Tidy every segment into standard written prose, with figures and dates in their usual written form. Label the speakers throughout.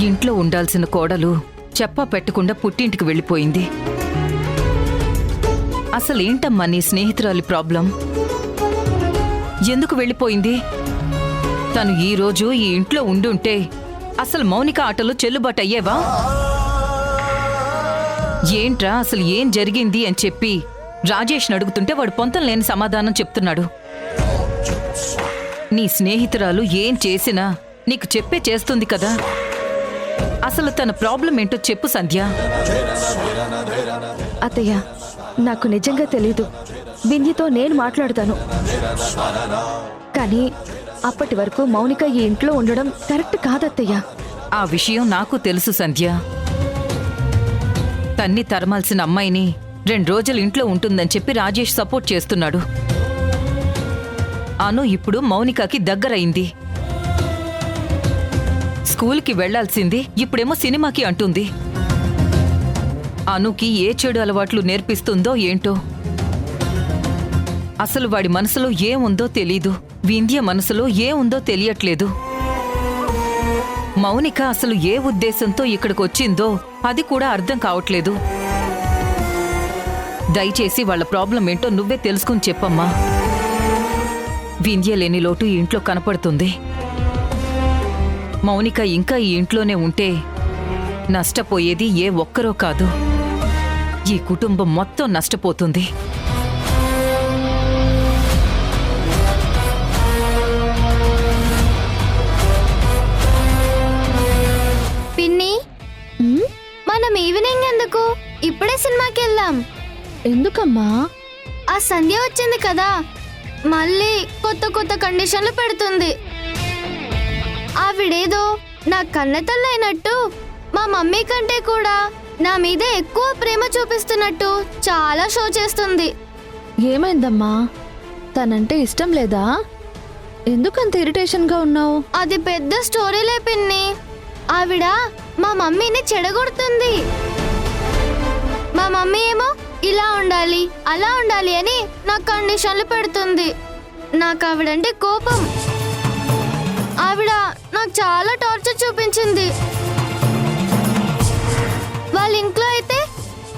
Speaker 1: ఇంట్లో ఉండాల్సిన కోడలు చెప్పా పెట్టకుండా పుట్టింటికి వెళ్ళిపోయింది. అసలేంటమ్మా నీ స్నేహితురాలి ప్రాబ్లం? ఎందుకు వెళ్ళిపోయింది? తను ఈరోజు ఈ ఇంట్లో ఉండుంటే అసలు మౌనిక ఆటలు చెల్లుబాటు అయ్యేవా? ఏంట్రా అసలు ఏం జరిగింది అని చెప్పి రాజేష్ని అడుగుతుంటే వాడు పొంతం లేని సమాధానం చెప్తున్నాడు. నీ స్నేహితురాలు ఏం చేసినా నీకు చెప్పే చేస్తుంది కదా. అసలు తన ప్రాబ్లం ఏంటో చెప్పు సంధ్య.
Speaker 2: అత్తయ్య, నాకు నిజంగా తెలీదు. బిందితో నేను మాట్లాడతాను. కానీ అప్పటి వరకు మౌనిక ఈ ఇంట్లో ఉండడం కరెక్ట్ కాదత్తయ్య.
Speaker 1: ఆ విషయం నాకు తెలుసు సంధ్య. తన్ని తరమాల్సిన అమ్మాయిని 2 రోజులు ఇంట్లో ఉంటుందని చెప్పి రాజేష్ సపోర్ట్ చేస్తున్నాడు. అను ఇప్పుడు మౌనికకి దగ్గరయింది. స్కూల్కి వెళ్లాల్సింది ఇప్పుడేమో సినిమాకి అంటుంది. అనుకి ఏ చెడు అలవాట్లు నేర్పిస్తుందో ఏంటో. అసలు వాడి మనసులో ఏముందో తెలీదు. వింధ్య మనసులో ఏముందో తెలియట్లేదు. మౌనిక అసలు ఏ ఉద్దేశంతో ఇక్కడికొచ్చిందో అది కూడా అర్థం కావట్లేదు. దయచేసి వాళ్ళ ప్రాబ్లం ఏంటో నువ్వే తెలుసుకుని చెప్పమ్మా. వింధ్య లేని లోటు ఈ ఇంట్లో కనపడుతుంది. మౌనిక ఇంకా ఈ ఇంట్లోనే ఉంటే నష్టపోయేది ఏ ఒక్కరో కాదు, ఈ కుటుంబం మొత్తం నష్టపోతుంది.
Speaker 3: పిన్ని, మనం ఈవినింగ్ ఎందుకు? ఇప్పుడే సినిమాకి వెళ్దాం.
Speaker 2: ఎందుకమ్మా?
Speaker 3: ఆ సంధ్య వచ్చింది కదా, మళ్ళీ కొత్త కొత్త కండిషన్లు పెడుతుంది. ఆవిడేదో నా కన్నతల్లి అయినట్టు, మా మమ్మీ కంటే కూడా నా మీద ఎక్కువ ప్రేమ చూపిస్తున్నట్టు చాలా షో చేస్తుంది.
Speaker 2: ఏమైందమ్మా? తనంటే ఇష్టం లేదా? ఎందుకంత ఇరిటేషన్గా ఉన్నావు?
Speaker 3: అది పెద్ద స్టోరీలే పిన్ని. ఆవిడ మా మమ్మీని చెడగొడుతుంది. మా మమ్మీ ఏమో ఇలా ఉండాలి అలా ఉండాలి అని నాకు కండిషన్లు పెడుతుంది. నాకు ఆవిడంటే కోపం. ఆవిడ నాకు చాలా టార్చర్ చూపించింది. వాళ్ళ ఇంట్లో అయితే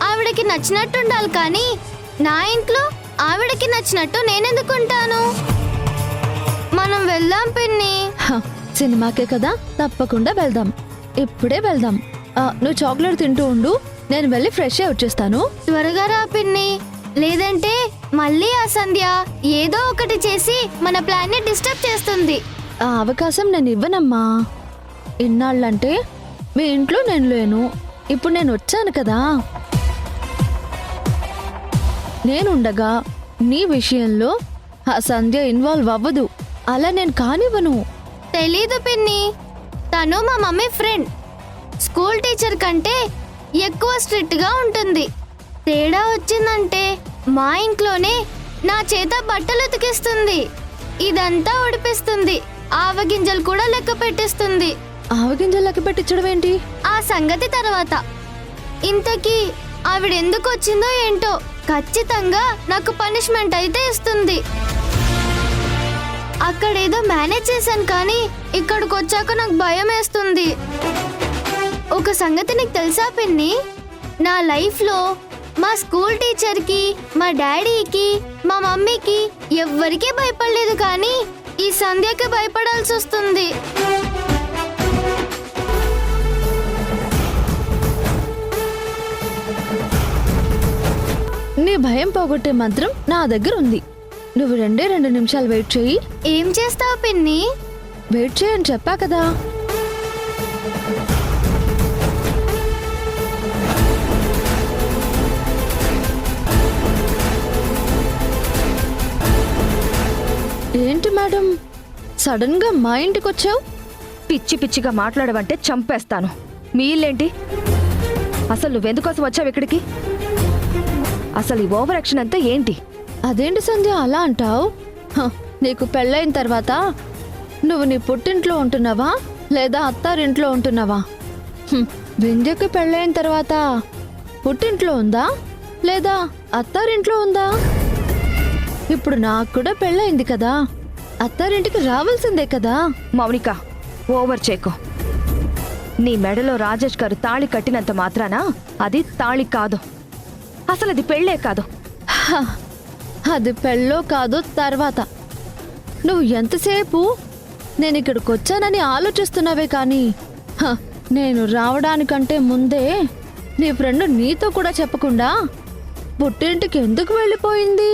Speaker 3: ఆవిడకి నచ్చినట్టు ఉండాలి, కానీ నా ఇంట్లో ఆవిడకి నచ్చినట్టు నేనెందుకుంటాను? మనం వెళ్దాం పిన్ని.
Speaker 2: సినిమాకే కదా, తప్పకుండా వెళ్దాం. ఇప్పుడే వెళ్దాం. నువ్వు చాక్లెట్ తింటూ ఉండు, నేను వెళ్ళి ఫ్రెష్ అయి వచ్చేస్తాను.
Speaker 3: త్వరగా రా పిన్ని, లేదంటే మళ్ళీ ఆ సంధ్య ఏదో ఒకటి చేసి మన ప్లాన్ ని డిస్టర్బ్ చేస్తుంది.
Speaker 2: ఆ అవకాశం నేను ఇవ్వనమ్మా. ఇన్నాళ్ళంటే మీ ఇంట్లో నేను లేను, ఇప్పుడు నేను వచ్చాను కదా. నేనుండగా నీ విషయంలో ఆ సంధ్య ఇన్వాల్వ్ అవ్వదు. అలా నేను కానివ్వను.
Speaker 3: తెలీదు పిన్ని, తను మా మమ్మీ ఫ్రెండ్. స్కూల్ టీచర్ కంటే ఎక్కువ స్ట్రిక్ట్ గా ఉంటుంది. తేడా వచ్చిందంటే మా ఇంట్లోనే నా చేత బట్టలు ఉతికిస్తుంది, ఇదంతా ఉడిపిస్తుంది, ఆవగింజలు కూడా లెక్క పెట్టిస్తుంది.
Speaker 2: ఆవగింజలు లెక్క పెట్టించడం ఏంటి?
Speaker 3: ఆ సంగతి తర్వాత. ఇంతకీ ఆవిడెందుకు వచ్చిందో ఏంటో, ఖచ్చితంగా నాకు పనిష్మెంట్ అయితే ఇస్తుంది. అక్కడేదో మేనేజ్ చేశాను, కానీ ఇక్కడికి వచ్చాక నాకు భయం వేస్తుంది. ఒక సంగతి నీకు తెలుసా పిన్ని? నా లైఫ్లో మా స్కూల్ టీచర్కి, మా డాడీకి, మా మమ్మీకి ఎవ్వరికీ భయపడలేదు, కానీ ఈ సంధ్యకి భయపడాల్సి వస్తుంది.
Speaker 2: నీ భయం పోగొట్టే మంత్రం నా దగ్గర ఉంది. నువ్వు 2 నిమిషాలు వెయిట్ చేయి.
Speaker 3: ఏం చేస్తావు పిన్ని?
Speaker 2: వెయిట్ చేయని చెప్పా కదా. ఏంటి మేడం, సడన్ గా మా ఇంటికి వచ్చావు?
Speaker 4: పిచ్చి పిచ్చిగా మాట్లాడవంటే చంపేస్తాను. మీ ఇల్లేంటి? అసలు నువ్వెందుకోసం వచ్చావు ఇక్కడికి? అసలు ఈ ఓవర్ యాక్షన్ అంతా ఏంటి?
Speaker 2: అదేంటి సంధ్య అలా అంటావు? నీకు పెళ్ళైన తర్వాత నువ్వు నీ పుట్టింట్లో ఉంటున్నావా లేదా అత్తారింట్లో ఉంటున్నావా? వింధ్యకి పెళ్ళైన తర్వాత పుట్టింట్లో ఉందా లేదా అత్తారింట్లో ఉందా? ఇప్పుడు నాకు కూడా పెళ్ళైంది కదా, అత్తారింటికి రావాల్సిందే కదా.
Speaker 4: మౌనిక, ఓవర్ చేయకు. నీ మెడలో రాజేష్ గారు తాళి కట్టినంత మాత్రాన అది తాళి కాదు. అసలు అది పెళ్ళే కాదు.
Speaker 2: హ, అది పెళ్ళో కాదు తర్వాత. నువ్వు ఎంతసేపు నేను ఇక్కడికి వచ్చానని ఆలోచిస్తున్నావే కానీ నేను రావడానికంటే ముందే నీ ఫ్రెండ్ నీతో కూడా చెప్పకుండా పుట్టింటికి ఎందుకు వెళ్ళిపోయింది?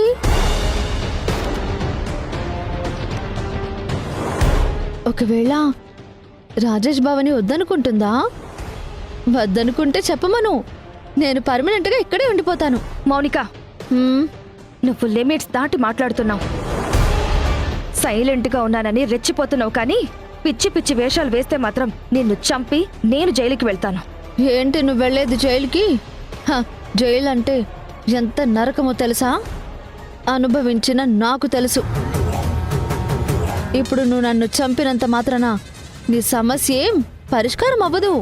Speaker 2: ఒకవేళ రాజేష్ బావని వద్దనుకుంటుందా? వద్దనుకుంటే చెప్పమను, నేను పర్మనెంట్గా ఇక్కడే ఉండిపోతాను.
Speaker 4: మౌనిక,
Speaker 2: హ్మ్,
Speaker 4: నువ్వు లిమిట్స్ దాటి మాట్లాడుతున్నావు. సైలెంట్గా ఉన్నానని రెచ్చిపోతున్నావు, కానీ పిచ్చి పిచ్చి వేషాలు వేస్తే మాత్రం నిన్ను చంపి నేను జైలుకి వెళ్తాను.
Speaker 2: ఏంటి నువ్వు వెళ్ళేది జైలుకి? జైలు అంటే ఎంత నరకమో తెలుసా? అనుభవించిన నాకు తెలుసు. ఇప్పుడు నువ్వు నన్ను చంపినంత మాత్రాన నీ సమస్య ఏం పరిష్కారం అవ్వదు.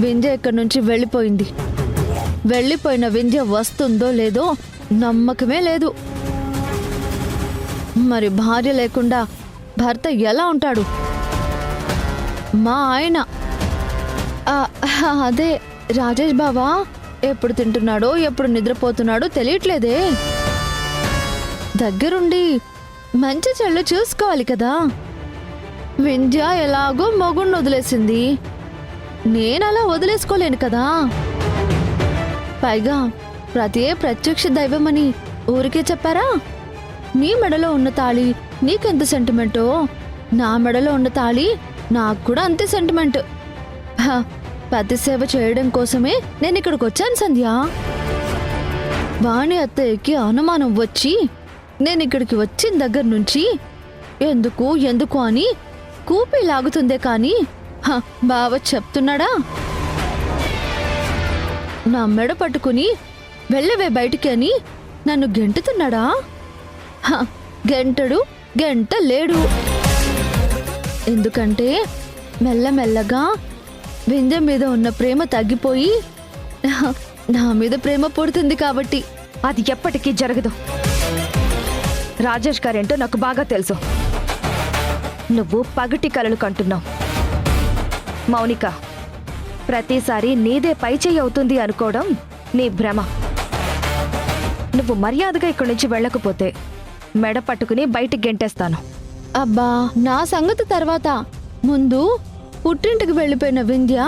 Speaker 2: వింధ్య ఇక్కడి నుంచి వెళ్ళిపోయింది. వెళ్ళిపోయిన వింధ్య వస్తుందో లేదో నమ్మకమే లేదు. మరి భార్య లేకుండా భర్త ఎలా ఉంటాడు? మా ఆయన అదే రాజేష్ బావా ఎప్పుడు తింటున్నాడో ఎప్పుడు నిద్రపోతున్నాడో తెలియట్లేదే. దగ్గరుండి మంచి చెళ్ళు చూసుకోవాలి కదా. వింధ్య ఎలాగో మొగుణ్ణి వదిలేసింది, నేనలా వదిలేసుకోలేను కదా. పైగా ప్రత్యక్ష దైవమని ఊరికే చెప్పారా? నీ మెడలో ఉన్న తాళి నీకెంత సెంటిమెంటో నా మెడలో ఉన్న తాళి నాకు కూడా అంతే సెంటిమెంట్. పతి సేవ చేయడం కోసమే నేను ఇక్కడికి వచ్చాను సంధ్య. వాణి అత్తయ్యకి అనుమానం వచ్చి నేను ఇక్కడికి వచ్చిన దగ్గర నుంచి ఎందుకు ఎందుకు అని కూపి లాగుతుందే కానీ బావ చెప్తున్నాడా? నా మెడ పట్టుకుని వెళ్ళవే బయటికి అని నన్ను గెంటుతున్నాడా? గెంటడు గెంట లేడు. ఎందుకంటే మెల్లమెల్లగా వింధ్య మీద ఉన్న ప్రేమ తగ్గిపోయి నా మీద ప్రేమ పుడుతుంది కాబట్టి.
Speaker 4: అది ఎప్పటికీ జరగదు. రాజేష్ గారేంటో నాకు బాగా తెలుసు. నువ్వు పగటి కలలు కంటున్నావు. మౌనిక, ప్రతిసారి నీదే పైచేయి అవుతుంది అనుకోవడం నీ భ్రమ. నువ్వు మర్యాదగా ఇక్కడి నుంచి వెళ్ళకపోతే మెడ పట్టుకుని బయటికి గెంటేస్తాను.
Speaker 2: అబ్బా, నా సంగతి తర్వాత. ముందు పుట్టింటికి వెళ్ళిపోయిన వింధ్య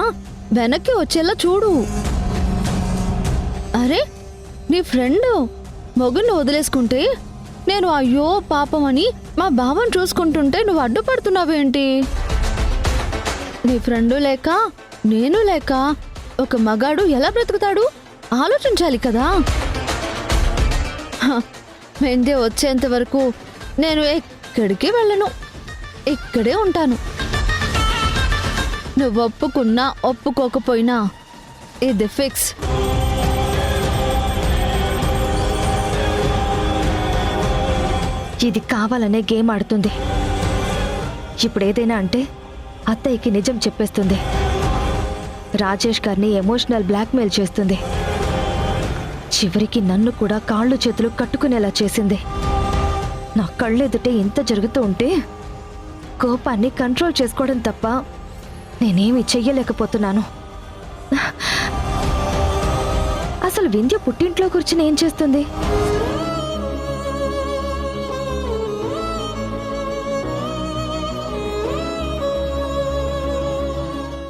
Speaker 2: వెనక్కి వచ్చేలా చూడు. అరే, నీ ఫ్రెండ్ మొగుడిని వదిలేసుకుంటే నేను అయ్యో పాపం అని మా బావని చూసుకుంటుంటే నువ్వు అడ్డుపడుతున్నావేంటి? నీ ఫ్రెండు లేక నేను లేక ఒక మగాడు ఎలా బ్రతుకుతాడు ఆలోచించాలి కదా. వింధ్య వచ్చేంత వరకు నేను ఎక్కడికి వెళ్ళను, ఇక్కడే ఉంటాను. నువ్వు ఒప్పుకున్నా ఒప్పుకోకపోయినా ఇది ఫిక్స్.
Speaker 4: ఇది కావాలనే గేమ్ ఆడుతుంది. ఇప్పుడు ఏదైనా అంటే అత్తయ్యకి నిజం చెప్పేస్తుంది. రాజేష్ గారిని ఎమోషనల్ బ్లాక్మెయిల్ చేస్తుంది. చివరికి నన్ను కూడా కాళ్ళు చేతులు కట్టుకునేలా చేసింది. నా కళ్ళెదుటే ఇంత జరుగుతూ ఉంటే కోపాన్ని కంట్రోల్ చేసుకోవడం తప్ప నేనేమి చెయ్యలేకపోతున్నాను. అసలు వింధ్య పుట్టింట్లో కూర్చుని ఏం చేస్తుంది?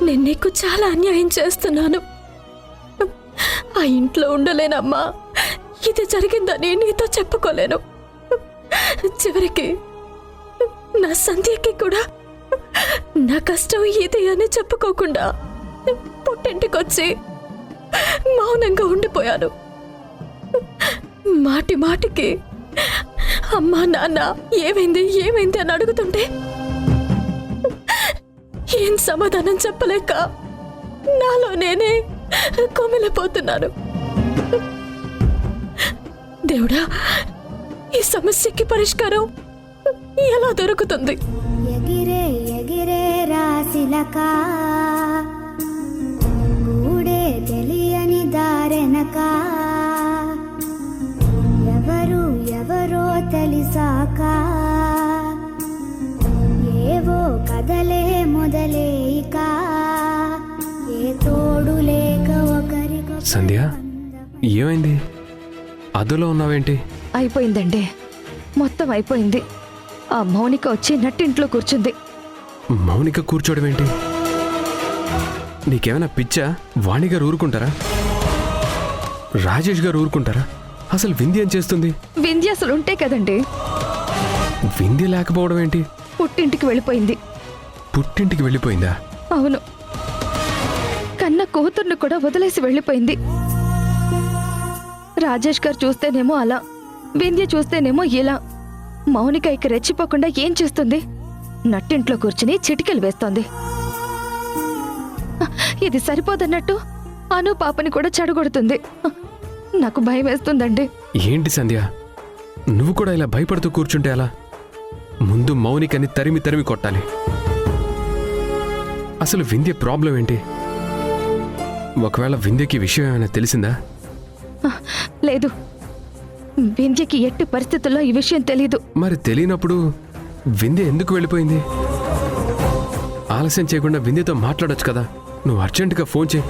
Speaker 5: నేను నీకు చాలా అన్యాయం చేస్తున్నాను. ఆ ఇంట్లో ఉండలేనమ్మా. ఇది జరిగిందని నీతో చెప్పుకోలేను. చివరికి నా సంధ్యకి కూడా నా కష్టం ఇది అని చెప్పుకోకుండా పుట్టింటికొచ్చి మౌనంగా ఉండిపోయాను. మాటి మాటికి అమ్మా నాన్న ఏమైంది ఏమైంది అని అడుగుతుంటే ఏం సమాధానం చెప్పలేక నాలో నేనే కొమిలిపోతున్నాను. దేవుడా, ఈ సమస్యకి పరిష్కారం ఎలా దొరుకుతుంది?
Speaker 6: ఎగిరే ఎగిరే రాసిలక గూడే తెలియని దారెనక ఎవరు ఎవరో తెలిసాక ఏవో కదలే మొదలే
Speaker 7: సంధ్య ఏమైంది? అదులో ఉన్నావేంటి?
Speaker 4: అయిపోయిందండి, మొత్తం అయిపోయింది. ఆ మౌనిక వచ్చి నట్టింట్లో కూర్చుంది.
Speaker 7: మౌనిక కూర్చోవడం ఏంటి? నీకేమైనా పిచ్చా? వాణి గారు ఊరుకుంటారా? రాజేష్ గారు ఊరుకుంటారా? అసలు వింధ్య ఏం చేస్తుంది?
Speaker 4: వింధ్య అసలు ఉంటే కదండి.
Speaker 7: వింధ్య లేకపోవడం ఏంటి?
Speaker 4: పుట్టింటికి వెళ్ళిపోయింది.
Speaker 7: పుట్టింటికి వెళ్ళిపోయిందా?
Speaker 4: అవును, కన్న కూతుర్ను కూడా వదిలేసి వెళ్ళిపోయింది. రాజేష్ గారు చూస్తేనేమో అలా, వింధ్య చూస్తేనేమో ఇలా. మౌనిక ఇక రెచ్చిపోకుండా ఏం చేస్తుంది? నట్టింట్లో కూర్చుని చిటికెలు వేస్తోంది. ఇది సరిపోదన్నట్టు అను పాపని కూడా చెడగొడుతుంది. నాకు భయం వేస్తుందండి.
Speaker 7: ఏంటి సంధ్య, నువ్వు కూడా ఇలా భయపడుతూ కూర్చుంటే అలా? ముందు మౌనికని తరిమి తరిమి కొట్టాలి. అసలు వింధ్య ప్రాబ్లం ఏంటి? ఒకవేళ వింధ్యకి విషయం ఏమైనా తెలిసిందా?
Speaker 4: లేదు, వింధ్యకి ఎట్టి పరిస్థితుల్లో ఈ విషయం తెలీదు.
Speaker 7: మరి తెలియనప్పుడు వింధ్య ఎందుకు వెళ్ళిపోయింది? ఆలస్యం చేయకుండా వింధ్యతో మాట్లాడొచ్చు కదా. నువ్వు అర్జెంటుగా ఫోన్ చేయి.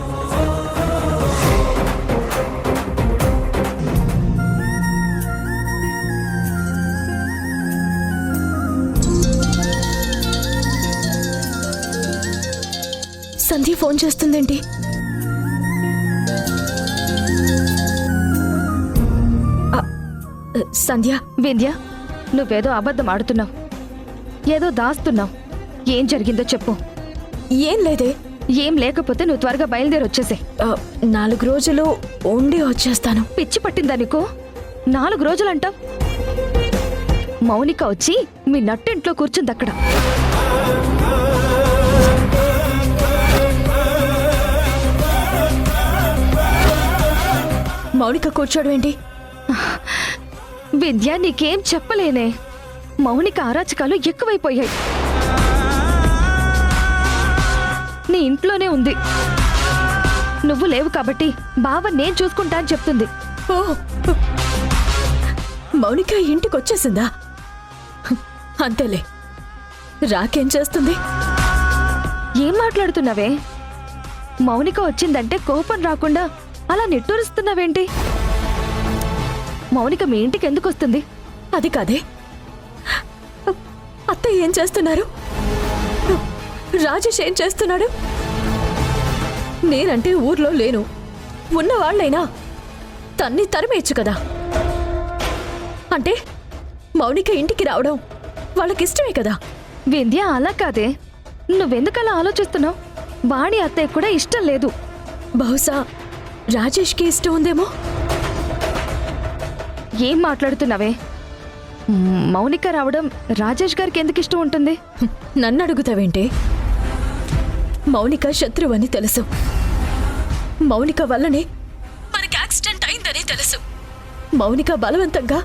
Speaker 5: సంధ్య ఫోన్ చేస్తుందేంటి? సంధ్య.
Speaker 4: వింధ్య, నువ్వేదో అబద్ధం ఆడుతున్నావు, ఏదో దాస్తున్నావు. ఏం జరిగిందో చెప్పు.
Speaker 5: ఏం లేదే.
Speaker 4: ఏం లేకపోతే నువ్వు త్వరగా బయలుదేరి వచ్చేసే.
Speaker 5: 4 రోజులు ఉండి వచ్చేస్తాను.
Speaker 4: పిచ్చి పట్టిందా నీకు? 4 రోజులంటావు? మౌనిక వచ్చి మీ నట్టింట్లో కూర్చుంది అక్కడ.
Speaker 5: మౌనిక కూర్చోడం ఏంటి?
Speaker 4: విద్య, నీకేం చెప్పలేనే. మౌనిక అరాచకాలు ఎక్కువైపోయాయి. నీ ఇంట్లోనే ఉంది. నువ్వు లేవు కాబట్టి బావ నేను చూసుకుంటా అని చెప్తుంది.
Speaker 5: ఓ, మౌనిక ఇంటికి వచ్చేసిందా? అంతేలే. రాకేం చేస్తుంది?
Speaker 4: ఏం మాట్లాడుతున్నావే? మౌనిక వచ్చిందంటే కోపం రాకుండా అలా నిట్టూరుస్తున్నావేంటి? మౌనిక మీ ఇంటికి ఎందుకు వస్తుంది?
Speaker 5: అది కాదే. అత్తయ్య ఏం చేస్తున్నారు? రాజేష్ ఏం చేస్తున్నాడు? నేనంటే ఊర్లో లేను. ఉన్నవాళ్ళైనా తన్ని తరిమేయచ్చు కదా. అంటే మౌనిక ఇంటికి రావడం వాళ్ళకిష్టమే కదా.
Speaker 4: వింధ్య, అలా కాదే. నువ్వెందుకలా ఆలోచిస్తున్నావు? వాణి అత్తయ్య కూడా ఇష్టం లేదు.
Speaker 5: బహుశా రాజేష్కి ఇష్టం ఉందేమో.
Speaker 4: ఏం మాట్లాడుతున్నావే? మౌనిక రావడం రాజేష్ గారికి ఎందుకు ఇష్టం ఉంటుంది?
Speaker 5: నన్ను అడుగుతావేంటే? మౌనిక శత్రువని తెలుసు. మౌనిక వల్లనే మనకి యాక్సిడెంట్ అయిందని తెలుసు. మౌనిక బలవంతంగా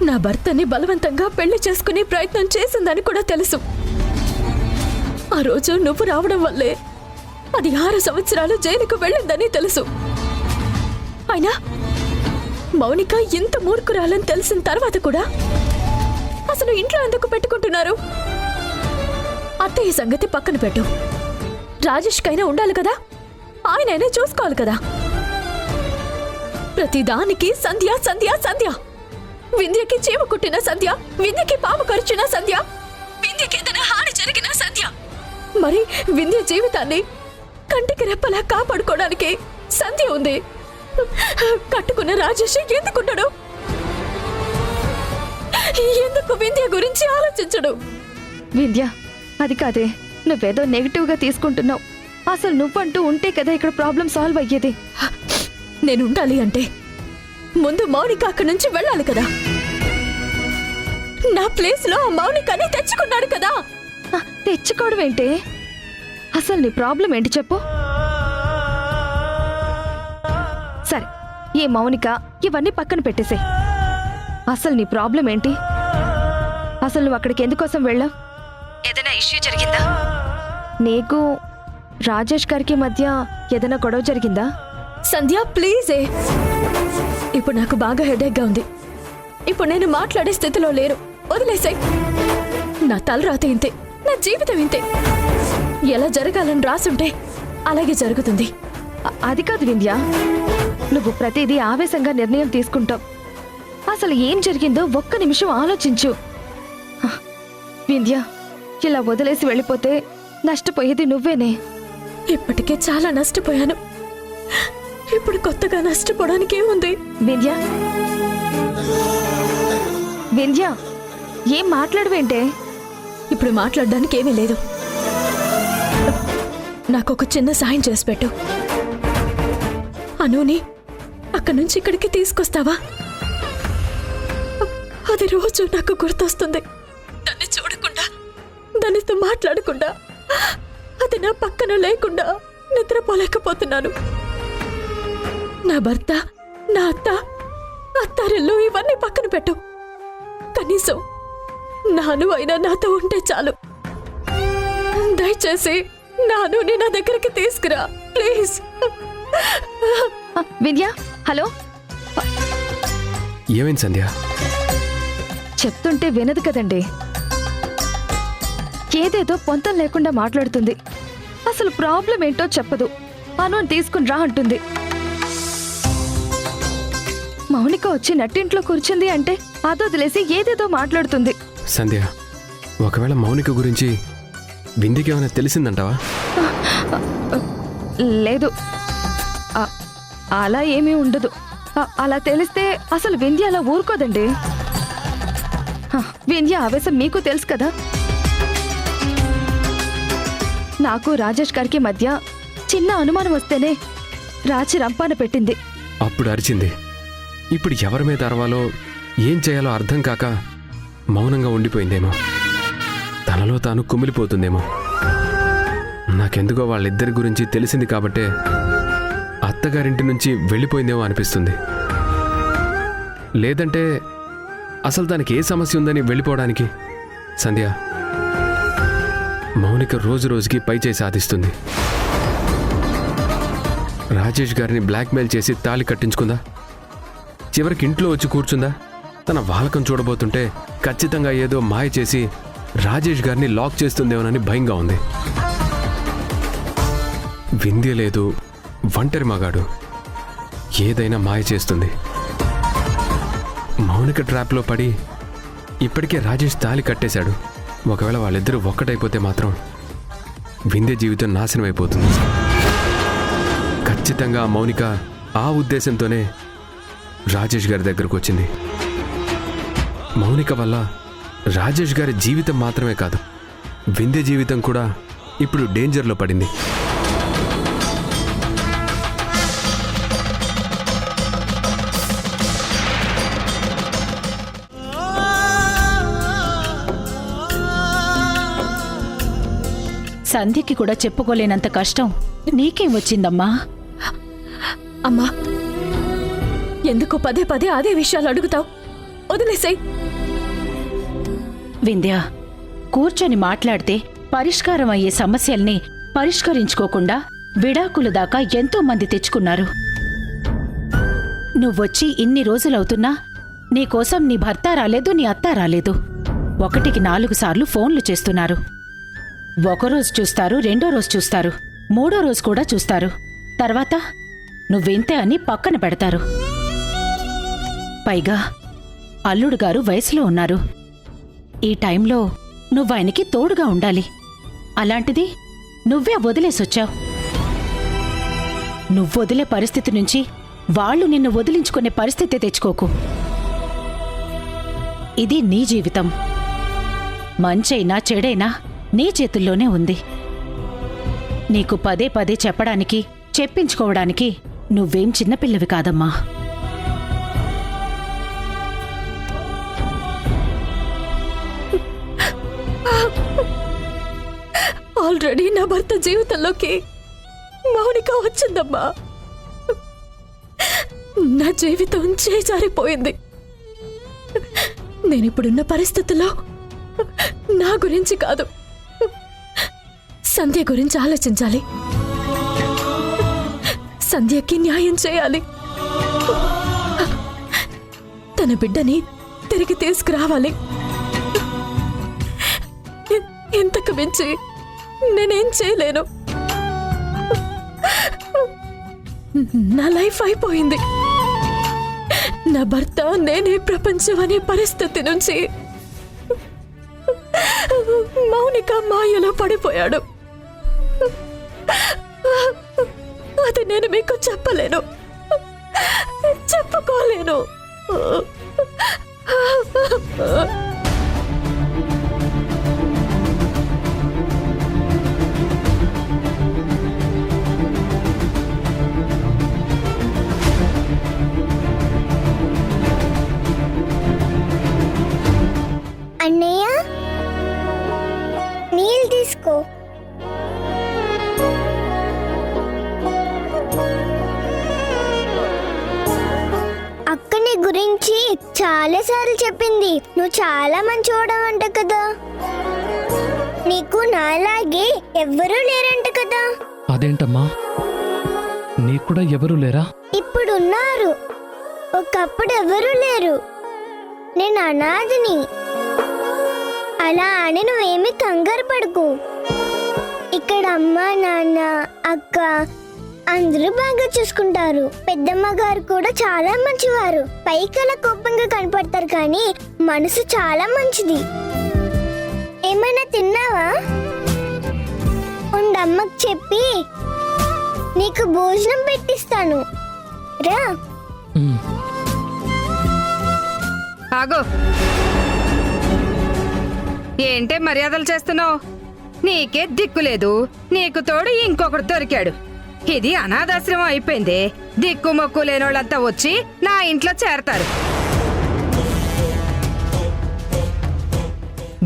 Speaker 5: నా భర్తని బలవంతంగా పెళ్లి చేసుకునే ప్రయత్నం చేసిందని కూడా తెలుసు. ఆ రోజు నువ్వు రావడం వల్లే అది 6 సంవత్సరాలు జైలుకు వెళ్ళిందని తెలుసు. అయినా మౌనిక ఇంత మూర్ఖురాలని తెలిసిన తర్వాత కూడా అసలు ఇంట్లో ఎందుకు పెట్టుకుంటున్నారు? అత్తయ్య సంగతి పక్కన పెట్టు. రాజేష్కైనా ఉండాలి కదా, ఆయనైనా చూసుకోవాలి కదా. ప్రతిదానికి సంధ్య సంధ్య సంధ్య. వింధ్యకి చీమ కుట్టిన సంధ్య, వింధ్యకి పాము కరిచిన సంధ్య, వింధ్యకి ఏదైనా హాని జరిగిన సంధ్య. మరి వింధ్య జీవితాన్ని కంటికి రెప్పలా కాపాడుకోవడానికి సంధ్య ఉంది. కట్టుకున్న రాజేష్ ఎందుకుంటాడు? ఎందుకు వింధ్య గురించి ఆలోచించడు?
Speaker 4: వింధ్య, అది కాదే. నువ్వేదో నెగిటివ్గా తీసుకుంటున్నావు. అసలు నువ్వంటూ ఉంటే కదా ఇక్కడ ప్రాబ్లం సాల్వ్ అయ్యేది.
Speaker 5: నేను ఉండాలి అంటే ముందు మౌనిక అక్కడి నుంచి వెళ్ళాలి కదా. నా ప్లేస్ లో మౌనికని తెచ్చుకున్నాడు కదా.
Speaker 4: తెచ్చుకోవడం ఏంటి? అసలు నీ ప్రాబ్లం ఏంటి చెప్పు. సరే, ఈ మౌనిక ఇవన్నీ పక్కన పెట్టేసే. అసలు నీ ప్రాబ్లం ఏంటి? అసలు నువ్వు అక్కడికి ఎందుకోసం వెళ్ళావు? ఏదైనా ఇష్యూ జరిగిందా? నీకు రాజేష్ గారికి మధ్య ఏదైనా గొడవ జరిగిందా?
Speaker 5: సంధ్య, ప్లీజే. ఇప్పుడు నాకు బాగా హెడేక్గా ఉంది. ఇప్పుడు నేను మాట్లాడే స్థితిలో లేను. వదిలేసాయి. నా తలరాత ఇంతే, నా జీవితం ఇంతే. ఎలా జరగాలని రాసుంటే అలాగే జరుగుతుంది.
Speaker 4: అది కాదు వింధ్య, నువ్వు ప్రతిదీ ఆవేశంగా నిర్ణయం తీసుకుంటావు. అసలు ఏం జరిగిందో ఒక్క నిమిషం ఆలోచించు. హ, వింధ్య, ఇలా వదిలేసి వెళ్ళిపోతే నష్టపోయేది నువ్వేనే.
Speaker 5: ఇప్పటికే చాలా నష్టపోయాను. ఇప్పుడు కొత్తగా నష్టపోవడానికి ఏముంది?
Speaker 4: వింధ్య, వింధ్య, ఏం మాట్లాడవేంటే?
Speaker 5: ఇప్పుడు మాట్లాడడానికి ఏమీ లేదు. నాకు ఒక చిన్న సాయం చేసి పెట్టు. అనుని అక్కడి నుంచి ఇక్కడికి తీసుకొస్తావా? అది రోజు నాకు గుర్తొస్తుంది. దాన్ని చూడకుండా, దానితో మాట్లాడకుండా, అది నా పక్కన లేకుండా నిద్రపోలేకపోతున్నాను. నా భర్త, నా అత్త, అత్తారిల్లు ఇవన్నీ పక్కన పెట్టు. కనీసం నాను అయినా నాతో ఉంటే చాలు. దయచేసి నానుని నా దగ్గరికి తీసుకురా ప్లీజ్.
Speaker 4: వింధ్య, హలో.
Speaker 7: ఏమైంది సంధ్య?
Speaker 4: చెప్తుంటే వినదు కదండి. ఏదేదో పొంతం లేకుండా మాట్లాడుతుంది. అసలు ప్రాబ్లం ఏంటో చెప్పదు. అను తీసుకుని రా అంటుంది. మౌనిక వచ్చి నట్టింట్లో కూర్చుంది అంటే అదొదిలేసి ఏదేదో మాట్లాడుతుంది.
Speaker 7: సంధ్య, ఒకవేళ మౌనిక గురించి వింధ్యకి ఏమైనా తెలిసిందంటావా?
Speaker 4: లేదు, అలా ఏమీ ఉండదు. అలా తెలిస్తే అసలు వింధ్య అలా ఊరుకోదండి. వింధ్య ఆవేశం మీకు తెలుసు కదా. నాకు రాజేష్ గారికి మధ్య చిన్న అనుమానం వస్తేనే రాచి రంపాన పెట్టింది.
Speaker 7: అప్పుడు అరిచింది. ఇప్పుడు ఎవరి మీద అరవాలో ఏం చేయాలో అర్థం కాక మౌనంగా ఉండిపోయిందేమో. తనలో తాను కుమిలిపోతుందేమో. నాకెందుకో వాళ్ళిద్దరి గురించి తెలిసింది కాబట్టే అత్తగారింటి నుంచి వెళ్ళిపోయిందేమో అనిపిస్తుంది. లేదంటే అసలు దానికి ఏ సమస్య ఉందని వెళ్ళిపోవడానికి? సంధ్య, మౌనిక రోజు రోజుకి పైచేయి సాధిస్తుంది. రాజేష్ గారిని బ్లాక్మెయిల్ చేసి తాళి కట్టించుకుందా? చివరికి ఇంట్లో వచ్చి కూర్చుందా? తన వాలకం చూడబోతుంటే ఖచ్చితంగా ఏదో మాయ చేసి రాజేష్ గారిని లాక్ చేస్తుందేమోనని భయంగా ఉంది. వింధ్య లేదు, ఒంటరి మగాడు, ఏదైనా మాయ చేస్తుంది. మౌనిక ట్రాప్లో పడి ఇప్పటికే రాజేష్ తాళి కట్టేశాడు. ఒకవేళ వాళ్ళిద్దరూ ఒక్కటైపోతే మాత్రం వింధ్య జీవితం నాశనం అయిపోతుంది. ఖచ్చితంగా మౌనిక ఆ ఉద్దేశంతోనే రాజేష్ గారి దగ్గరకు వచ్చింది. మౌనిక వల్ల రాజేష్ గారి జీవితం మాత్రమే కాదు, వింధ్య జీవితం కూడా ఇప్పుడు డేంజర్లో పడింది.
Speaker 8: సంధ్యకి కూడా చెప్పుకోలేనంత కష్టం నీకేం వచ్చిందమ్మా?
Speaker 5: అమ్మా, ఎందుకు పదే పదే అదే విషయాలు అడుగుతావు? వదిలేసాయి.
Speaker 8: వింధ్య, కూర్చొని మాట్లాడితే పరిష్కారం అయ్యే సమస్యల్ని పరిష్కరించుకోకుండా విడాకుల దాకా ఎంతో మంది తెచ్చుకున్నారు. నువ్వొచ్చి ఇన్ని రోజులవుతున్నా నీకోసం నీ భర్త రాలేదు, నీ అత్త రాలేదు. 1కి 4 సార్లు ఫోన్లు చేస్తున్నారు. ఒకరోజు చూస్తారు, రెండో రోజు చూస్తారు, మూడో రోజు కూడా చూస్తారు. తర్వాత నువ్వింతే అని పక్కన పెడతారు. పైగా అల్లుడు గారు వయసులో ఉన్నారు. ఈ టైంలో నువ్వాయనకి తోడుగా ఉండాలి. అలాంటిది నువ్వే వదిలేసొచ్చావు. నువ్వొదిలే పరిస్థితి నుంచి వాళ్ళు నిన్ను వదిలించుకునే పరిస్థితి తెచ్చుకోకు. ఇది నీ జీవితం. మంచైనా చెడైనా నీ చేతుల్లోనే ఉంది. నీకు పదే పదే చెప్పడానికి, చెప్పించుకోవడానికి నువ్వేం చిన్నపిల్లవి కాదమ్మా.
Speaker 5: ఆల్రెడీ నా భర్త జీవితంలోకి మౌనిక వచ్చిందమ్మా. నా జీవితం చేజారిపోయింది. నేనిప్పుడున్న పరిస్థితుల్లో నా గురించి కాదు, సంధ్య గురించి ఆలోచించాలి. సంధ్యకి న్యాయం చేయాలి. తన బిడ్డని తిరిగి తీసుకురావాలి. ఇంతకు మించి నేనేం చేయలేను. నా లైఫ్ అయిపోయింది. నా భర్త నేనే ప్రపంచం అనే పరిస్థితి నుంచి మౌనిక మాయలో పడిపోయాడు. అది నేను మీకు చెప్పలేను, చెప్పుకోలేను.
Speaker 6: అన్నయ్య నీళ్ళు తీసుకో. అక్క నీ గురించి చాలాసార్లు చెప్పింది. నువ్వు చాలా మంచివాడవంట కదా. నీకు నాలాగే ఎవ్వరూ లేరంట కదా.
Speaker 9: అదేంటమ్మా, నీకు కూడా ఎవరు లేరా?
Speaker 6: ఇప్పుడున్నారు, ఒకప్పుడు ఎవరూ లేరు. నేను అనాథని. అలా అని నువ్వేమి కంగారు పడకు. ఇక్కడ అమ్మ, నాన్న, అక్క అందరూ బాగా చూసుకుంటారు. పెద్దమ్మ గారు కూడా చాలా మంచివారు. పైకి అలా కోపంగా కనపడతారు కానీ మనసు చాలా మంచిది. ఏమైనా తిన్నావా? ఉండమ్మకు చెప్పి నీకు భోజనం పెట్టిస్తాను, రా.
Speaker 9: ఉమ్.
Speaker 1: ఆగో, ఏంటే మర్యాదలు చేస్తున్నావు? నీకే దిక్కులేదు, నీకు తోడు ఇంకొకడు దొరికాడు. ఇది అనాథాశ్రమం అయిపోయిందే. దిక్కు మొక్కు లేనోళ్ళంతా వచ్చి నా ఇంట్లో చేరతారు.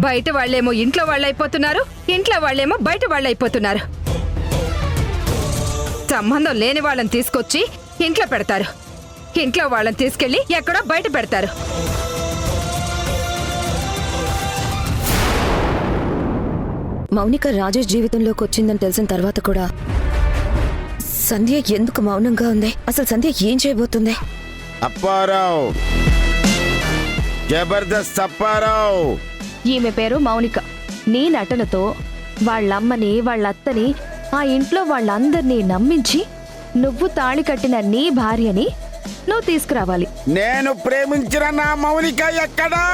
Speaker 1: బయట వాళ్ళేమో ఇంట్లో వాళ్ళైపోతున్నారు, ఇంట్లో వాళ్ళేమో బయట వాళ్ళైపోతున్నారు. సంబంధం లేని వాళ్ళని తీసుకొచ్చి ఇంట్లో పెడతారు, ఇంట్లో వాళ్ళని తీసుకెళ్లి ఎక్కడో బయట పెడతారు.
Speaker 4: మౌనిక రాజేష్ జీవితంలోకి వచ్చిందని తెలిసిన తర్వాత కూడా సంధ్య ఎందుకు మౌనంగా ఉంది? అసలు సంధ్య ఏం చేయబోతుంది?
Speaker 10: అప్పారావు, జబర్దస్త్ అప్పారావు.
Speaker 4: ఈమె పేరు మౌనిక. నీ నటనతో వాళ్ళమ్మని, వాళ్ళత్తని, ఆ ఇంట్లో వాళ్ళందరినీ నమ్మించి నువ్వు తాళి కట్టిన నీ భార్యని నువ్వు తీసుకురావాలి.
Speaker 10: నేను ప్రేమించిన నా మౌనిక ఎక్కడా?